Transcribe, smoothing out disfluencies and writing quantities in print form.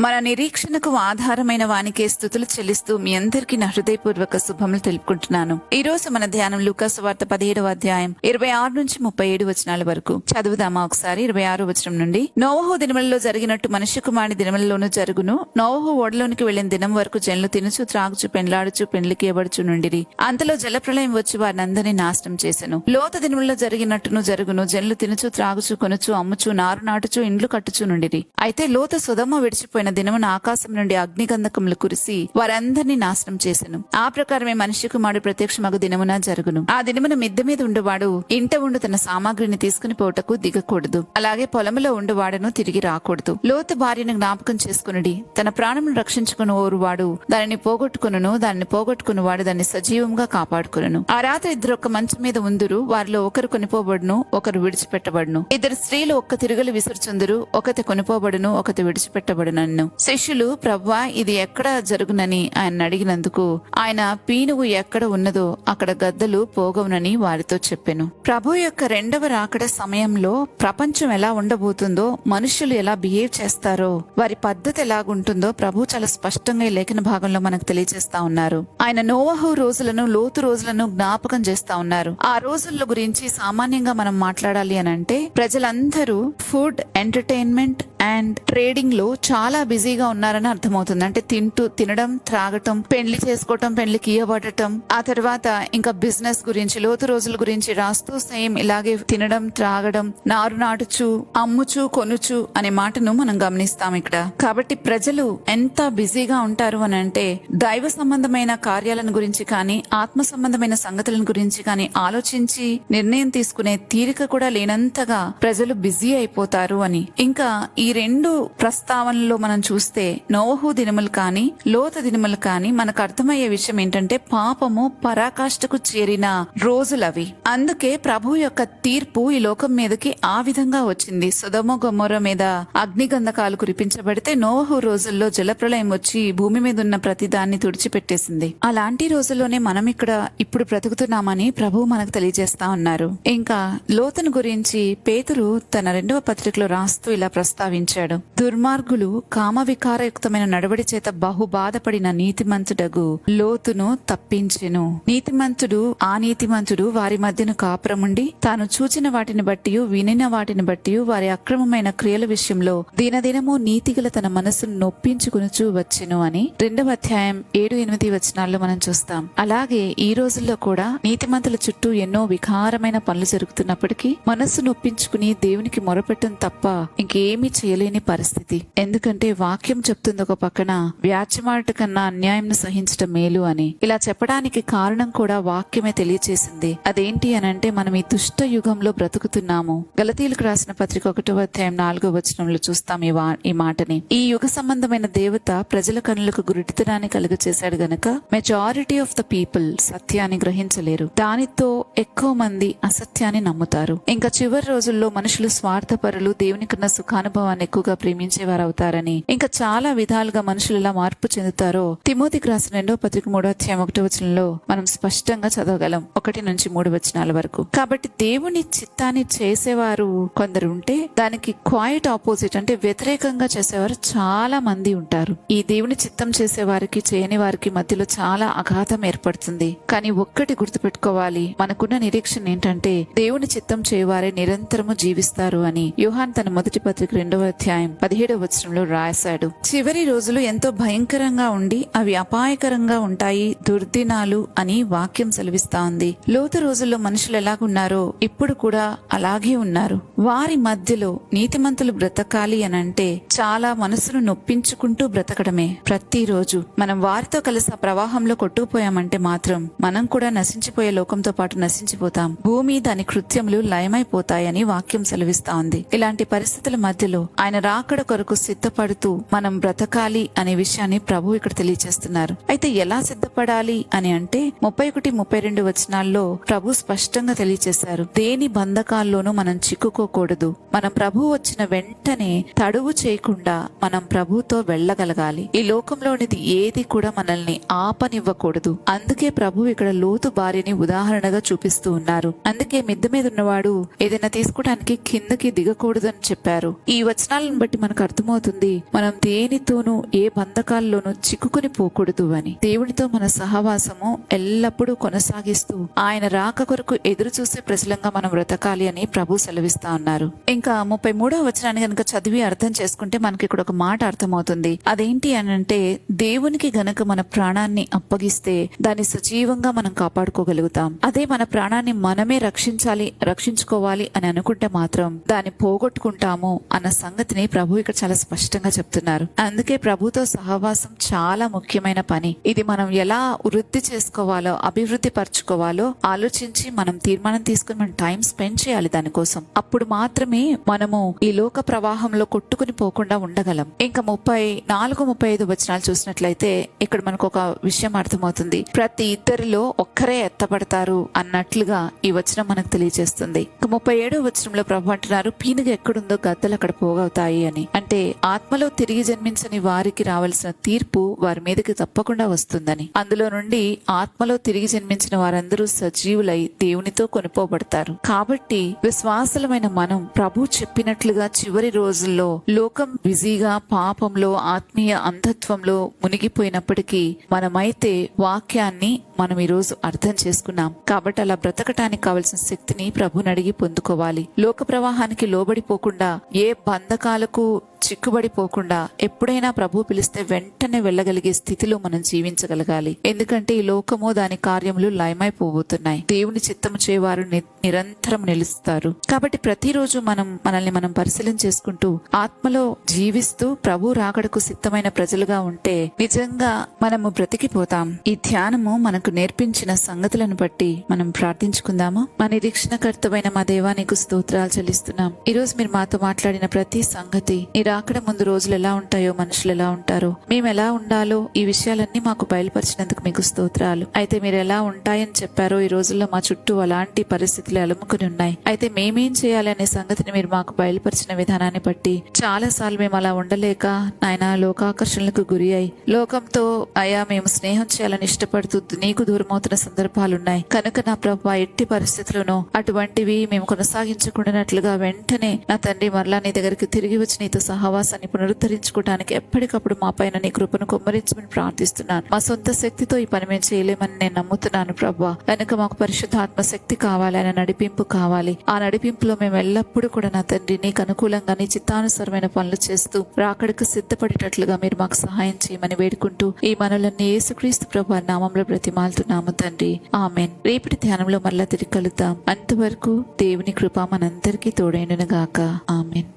మన నిరీక్షణకు ఆధారమైన వానికే స్తుతులు చెల్లిస్తూ మీ అందరికీ నా హృదయపూర్వక శుభములు తెలుపుకుంటున్నాను. ఈ రోజు మన ధ్యానం లూకాసు వార్త 17వ అధ్యాయం 26 నుంచి 37 వచనాల వరకు చదువుదామా ఒకసారి. 26 వచనం నుండి, నోవహు దినములలో జరిగినట్టు మనుష్య కుమారుని దినములలోనూ జరుగును. నోవహు ఓడలోనికి వెళ్లిన దినం వరకు జనులు తినుచు త్రాగుచు పెండ్లాడుచు పెండ్లికి ఇవ్వబడుచు నుండిరి. అంతలో జలప్రళయం వచ్చి వారినందరినీ నాశనం చేసెను. లోతు దినములలో జరిగినట్టును జరుగును. జనులు తినుచు త్రాగుచు కొనుచు అమ్ముచు నారు నాటుచు ఇండ్లు కట్టుచు నుండిరి. అయితే లోతు సొదొమ విడిచిపోయిన దినమున ఆకాశం నుండి అగ్నిగంధకములు కురిసి వారందరినీ నాశనం చేసెను. ఆ ప్రకారమే మనిషి కుమారుడు ప్రత్యక్షమగు దినమున జరుగును. ఆ దినమున మిద్దె మీద ఉండువాడు ఇంట ఉండు తన సామాగ్రిని తీసుకుని పోటకు దిగకూడదు. అలాగే పొలములో ఉండువాడను తిరిగి రాకూడదు. లోతు భార్యను జ్ఞాపకం చేసుకునుడి. తన ప్రాణమును రక్షించుకుని ఓరువాడు దానిని పోగొట్టుకును, దానిని పోగొట్టుకునివాడు దాన్ని సజీవంగా కాపాడుకును. ఆ రాత్రి ఇద్దరు ఒక్క మంచం మీద ఉందురు. వారిలో ఒకరు కొనిపోబడును, ఒకరు విడిచిపెట్టబడును. ఇద్దరు స్త్రీలు ఒక్క తిరుగులు విసురుచుందురు. ఒకటి కొనిపోబడును, ఒకటి విడిచిపెట్టబడును. శిష్యులు, ప్రభువా, ఇది ఎక్కడ జరుగునని ఆయన అడిగినందుకు ఆయన, పీనుగు ఎక్కడ ఉన్నదో అక్కడ గద్దలు పోగవునని వారితో చెప్పెను. ప్రభు యొక్క రెండవ రాకడ సమయంలో ప్రపంచం ఎలా ఉండబోతుందో, మనుషులు ఎలా బిహేవ్ చేస్తారో, వారి పద్ధతి ఎలాగుంటుందో ప్రభు చాలా స్పష్టంగా ఈ లేఖన భాగంలో మనకు తెలియజేస్తా ఉన్నారు. ఆయన నోవహు రోజులను, లోతు రోజులను జ్ఞాపకం చేస్తా ఉన్నారు. ఆ రోజుల గురించి సామాన్యంగా మనం మాట్లాడాలి అని అంటే, ప్రజలందరూ ఫుడ్, ఎంటర్టైన్మెంట్ అండ్ ట్రేడింగ్ లో చాలా బిజీగా ఉన్నారని అర్థమవుతుంది. అంటే తినడం, త్రాగటం, పెళ్లి చేసుకోవటం, పెళ్లికి ఇయ్యబడటం, ఆ తర్వాత ఇంకా బిజినెస్ గురించి, లోతు రోజుల గురించి రాస్తూ సేమ్ ఇలాగే తినడం, త్రాగడం, నారు నాటుచు, అమ్ముచు, కొనుచు అనే మాటను మనం గమనిస్తాం ఇక్కడ. కాబట్టి ప్రజలు ఎంత బిజీగా ఉంటారు అని అంటే, దైవ సంబంధమైన కార్యాలను గురించి కానీ, ఆత్మ సంబంధమైన సంగతులను గురించి కానీ ఆలోచించి నిర్ణయం తీసుకునే తీరిక కూడా లేనంతగా ప్రజలు బిజీ అయిపోతారు అని. ఇంకా ఈ రెండు ప్రస్తావనలో మనం చూస్తే, నోవహు దినములు కానీ, లోతు దినములు కానీ మనకు అర్థమయ్యే విషయం ఏంటంటే, పాపము పరాకాష్ఠకు చేరిన రోజులవి. అందుకే ప్రభు యొక్క తీర్పు ఈ లోకం మీదకి ఆ విధంగా వచ్చింది. సొదొమ గొమొర్రా మీద అగ్నిగంధకాలు కురిపించబడితే, నోవహు రోజుల్లో జలప్రళయం వచ్చి భూమి మీద ఉన్న ప్రతి దాన్ని తుడిచిపెట్టేసింది. అలాంటి రోజుల్లోనే మనం ఇప్పుడు బ్రతుకుతున్నామని ప్రభు మనకు తెలియజేస్తా ఉన్నారు. ఇంకా లోతును గురించి పేతురు తన 2వ పత్రికలో రాస్తూ ఇలా ప్రస్తావించాడు. దుర్మార్గులు కామవికారయుక్తమైన నడవడి చేత బహు బాధపడిన నీతిమంతుడగు లోతును తప్పించెను. ఆ నీతిమంతుడు వారి మధ్యను కాపురముండి తాను చూచిన వాటిని బట్టి, వినిన వాటిని బట్టి వారి అక్రమమైన క్రియల విషయంలో దినదినము నీతిగల తన మనసును నొప్పించుకునుచూ వచ్చెను అని 2వ అధ్యాయం 7-8 వచనాల్లో మనం చూస్తాం. అలాగే ఈ రోజుల్లో కూడా నీతిమంతుల చుట్టూ ఎన్నో వికారమైన పనులు జరుగుతున్నప్పటికీ మనస్సు నొప్పించుకుని దేవునికి మొరపెట్టడం తప్ప ఇంకేమీ చేయలేని పరిస్థితి. ఎందుకంటే వాక్యం చెప్తుంది ఒక పక్కన, వ్యాజ్యమాట కన్నా అన్యాయం సహించటం మేలు అని. ఇలా చెప్పడానికి కారణం కూడా వాక్యమే తెలియచేసింది. అదేంటి అనంటే, మనం ఈ దుష్ట యుగంలో బ్రతుకుతున్నాము. గలతీయులకు రాసిన పత్రిక 1వ అధ్యాయం 4వ వచనంలో చూస్తాం ఈ మాటని. ఈ యుగ సంబంధమైన దేవత ప్రజల కనులకు గురిటితనాన్ని కలుగ చేశాడు గనక మెజారిటీ ఆఫ్ ద పీపుల్ సత్యాన్ని గ్రహించలేరు. దానితో ఎక్కువ మంది అసత్యాన్ని నమ్ముతారు. ఇంకా చివరి రోజుల్లో మనుషులు స్వార్థపరులు, దేవునికున్న సుఖానుభవాన్ని ఎక్కువగా ప్రేమించేవారు అవుతారని, ఇంకా చాలా విధాలుగా మనుషులు ఎలా మార్పు చెందుతారో తిమోతికి రాసిన 2వ పత్రిక 3వ అధ్యాయం 1వ వచనంలో మనం స్పష్టంగా చదవగలం, 1 నుంచి 3 వచనాల వరకు. కాబట్టి దేవుని చిత్తాన్ని చేసేవారు కొందరు ఉంటే, దానికి క్వైట్ ఆపోజిట్ అంటే వ్యతిరేకంగా చేసేవారు చాలా మంది ఉంటారు. ఈ దేవుని చిత్తం చేసే వారికి, చేయని వారికి మధ్యలో చాలా అఘాతం ఏర్పడుతుంది. కానీ ఒక్కటి గుర్తుపెట్టుకోవాలి, మనకున్న నిరీక్షణ ఏంటంటే, దేవుని చిత్తం చేయవారే నిరంతరము జీవిస్తారు అని యోహాన్ తన మొదటి పత్రిక 2వ అధ్యాయం 17వ వచనంలో రాశాడు. చివరి రోజులు ఎంతో భయంకరంగా ఉండి అవి అపాయకరంగా ఉంటాయి, దుర్దినాలు అని వాక్యం సెలవిస్తా ఉంది. లోతు రోజుల్లో మనుషులు ఎలాగున్నారో ఇప్పుడు కూడా అలాగే ఉన్నారు. వారి మధ్యలో నీతిమంతులు బ్రతకాలి అనంటే చాలా మనసును నొప్పించుకుంటూ బ్రతకడమే. ప్రతిరోజు మనం వారితో కలిసి ఆ ప్రవాహంలో కొట్టుకుపోయామంటే మాత్రం మనం కూడా నశించిపోయే లోకంతో పాటు నశించిపోతాం. భూమి దాని కృత్యములు లయమైపోతాయని వాక్యం సెలవిస్తా ఉంది. ఇలాంటి పరిస్థితుల మధ్యలో ఆయన రాకడ కొరకు సిద్ధపడుతూ మనం బ్రతకాలి అనే విషయాన్ని ప్రభు ఇక్కడ తెలియజేస్తున్నారు. అయితే ఎలా సిద్ధపడాలి అని అంటే 31-32 వచనాల్లో ప్రభు స్పష్టంగా తెలియజేశారు. దేని బంధకాల్లోనూ మనం చిక్కుకోకూడదు. మనం ప్రభు వచ్చిన వెంటనే తడువు చేయకుండా మనం ప్రభుతో వెళ్ళగలగాలి. ఈ లోకంలోనిది ఏది కూడా మనల్ని ఆపనివ్వకూడదు. అందుకే ప్రభు ఇక్కడ లోతు భార్యని ఉదాహరణగా చూపిస్తూ ఉన్నారు. అందుకే మిద్దె మీద ఉన్నవాడు ఏదైనా తీసుకోవడానికి కిందకి దిగకూడదని చెప్పారు. ఈ వచనాలను బట్టి మనకు అర్థమవుతుంది మనం దేనితోనూ ఏ బంధకాల్లోనూ చిక్కుకొని పోకూడదు అని. దేవునితో మన సహవాసము ఎల్లప్పుడూ కొనసాగిస్తూ ఆయన రాక కొరకు ఎదురు చూసే ప్రజలంగా మనం బ్రతకాలి అని ప్రభు సెలవిస్తా ఉన్నారు. ఇంకా 33వ వచనాన్ని గనక చదివి అర్థం చేసుకుంటే మనకి ఇక్కడ ఒక మాట అర్థమవుతుంది. అదేంటి అని అంటే, దేవునికి గనక మన ప్రాణాన్ని అప్పగిస్తే దాన్ని సజీవంగా మనం కాపాడుకోగలుగుతాం. అదే మన ప్రాణాన్ని మనమే రక్షించుకోవాలి అని అనుకుంటే మాత్రం దాన్ని పోగొట్టుకుంటాము అన్న సంగతిని ప్రభు ఇక్కడ చాలా స్పష్టంగా చెప్తున్నారు. అందుకే ప్రభుతో సహవాసం చాలా ముఖ్యమైన పని. ఇది మనం ఎలా వృద్ధి చేసుకోవాలో, అభివృద్ధి పరచుకోవాలో ఆలోచించి మనం తీర్మానం తీసుకుని మనం టైం స్పెండ్ చేయాలి దానికోసం. అప్పుడు మాత్రమే మనము ఈ లోక ప్రవాహంలో కొట్టుకుని పోకుండా ఉండగలం. ఇంకా 34, 35 వచనాలు చూసినట్లయితే ఇక్కడ మనకు ఒక విషయం అర్థమవుతుంది. ప్రతి ఇద్దరిలో ఒక్కరే ఎత్తపడతారు అన్నట్లుగా ఈ వచనం మనకు తెలియజేస్తుంది. 37వ వచనంలో ప్రభు అంటున్నారు, పీనుగ ఎక్కడుందో గద్దలు అక్కడ పోగవుతాయి అని. అంటే ఆత్మలో తిరిగి జన్మించని వారికి రావాల్సిన తీర్పు వారి మీదకి తప్పకుండా వస్తుందని. అందులో నుండి ఆత్మలో తిరిగి జన్మించిన వారందరూ సజీవులై దేవునితో కొనుపోబడతారు. కాబట్టి విశ్వాసులమైన మనం ప్రభు చెప్పినట్లుగా చివరి రోజుల్లో లోకం బిజీగా పాపంలో ఆత్మీయ అంధత్వంలో మునిగిపోయినప్పటికీ మనమైతే వాక్యాన్ని మనం ఈ రోజు అర్థం చేసుకున్నాం. కాబట్టి అలా బ్రతకటానికి కావలసిన శక్తిని ప్రభుని అడిగి పొందుకోవాలి. లోక ప్రవాహానికి లోబడిపోకుండా, ఏ బంధకాలకు చిక్కుబడిపోకుండా ఎప్పుడైనా ప్రభు పిలిస్తే వెంటనే వెళ్ళగలిగే స్థితిలో మనం జీవించగలగాలి. ఎందుకంటే ఈ లోకము దాని కార్యములు లయమైపోబోతున్నాయి. దేవుని చిత్తము చేయవారు నిరంతరం నిలుస్తారు. కాబట్టి ప్రతిరోజు మనల్ని మనం పరిశీలన చేసుకుంటూ ఆత్మలో జీవిస్తూ ప్రభు రాకడకు సిద్ధమైన ప్రజలుగా ఉంటే నిజంగా మనము బ్రతికిపోతాం. ఈ ధ్యానము మనకు నేర్పించిన సంగతులను బట్టి మనం ప్రార్థించుకుందాము. మన నిరీక్షణకర్తమైన మా దేవా, నీకు స్తోత్రాలు చెల్లిస్తున్నాం. ఈ రోజు మీరు మాతో మాట్లాడిన ప్రతి సంగతి, అక్కడ ముందు రోజులు ఎలా ఉంటాయో, మనుషులు ఎలా ఉంటారో, మేము ఎలా ఉండాలో, ఈ విషయాలన్నీ మాకు బయలుపరిచినందుకు మీకు స్తోత్రాలు. అయితే మీరు ఎలా ఉంటాయని చెప్పారో ఈ రోజుల్లో మా చుట్టూ అలాంటి పరిస్థితులు అలుముకుని ఉన్నాయి. అయితే మేమేం చేయాలి అనే సంగతిని మీరు మాకు బయలుపరిచిన విధానాన్ని బట్టి చాలా సార్లు మేము అలా ఉండలేక నాయన లోకాకర్షణలకు గురి అయి లోకంతో మేము స్నేహం చేయాలని ఇష్టపడుతూ నీకు దూరమవుతున్న సందర్భాలున్నాయి. కనుక నా ప్రభు ఎట్టి పరిస్థితులను అటువంటివి మేము కొనసాగించకుండానట్లుగా వెంటనే నా తండ్రి మరలా నీ దగ్గరికి తిరిగి వచ్చి నీతో సహవాసాన్ని పునరుద్ధరించుకోవడానికి ఎప్పటికప్పుడు మా పైన నీ కృపను కుమ్మరించమని ప్రార్థిస్తున్నాను. మా సొంత శక్తితో ఈ పని మేము చేయలేమని నేను నమ్ముతున్నాను ప్రభువా. కనుక మాకు పరిశుద్ధాత్మ శక్తి కావాలి, ఆయన నడిపింపు కావాలి. ఆ నడిపింపులో మేము ఎల్లప్పుడూ కూడా నా తండ్రి నీకు అనుకూలంగా నీ చిత్తానుసరమైన పనులు చేస్తూ రాకడకు సిద్ధపడేటట్లుగా మీరు మాకు సహాయం చేయమని వేడుకుంటూ ఈ మనలన్నీ యేసుక్రీస్తు ప్రభు నామంలో బ్రతిమాలుతున్నాము తండ్రి. ఆమెన్. రేపటి ధ్యానంలో మళ్ళా తిరిగి కలుద్దాం. అంతవరకు దేవుని కృప మనందరికీ తోడైండును గాక. ఆమెన్.